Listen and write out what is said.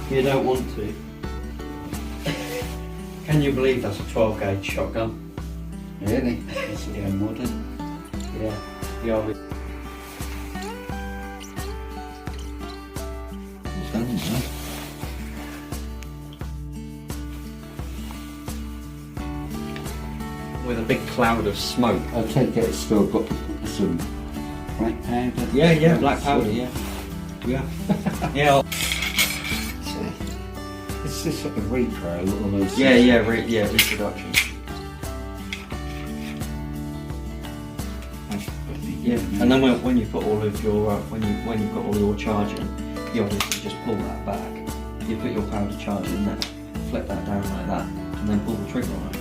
You don't want to. Can you believe that's a 12 gauge shotgun? Really? That's again modern. Yeah. The old. Done, huh? With a big cloud of smoke. I take it it's still got some black powder. Yeah, black powder, yeah. Yeah. Yeah. It's just like a repro almost. Yeah, reproduction. Yeah, and then when you put all of your when you've got all your charging, you obviously just pull that back. You put your powder charge in there, flip that down like that, and then pull the trigger on it.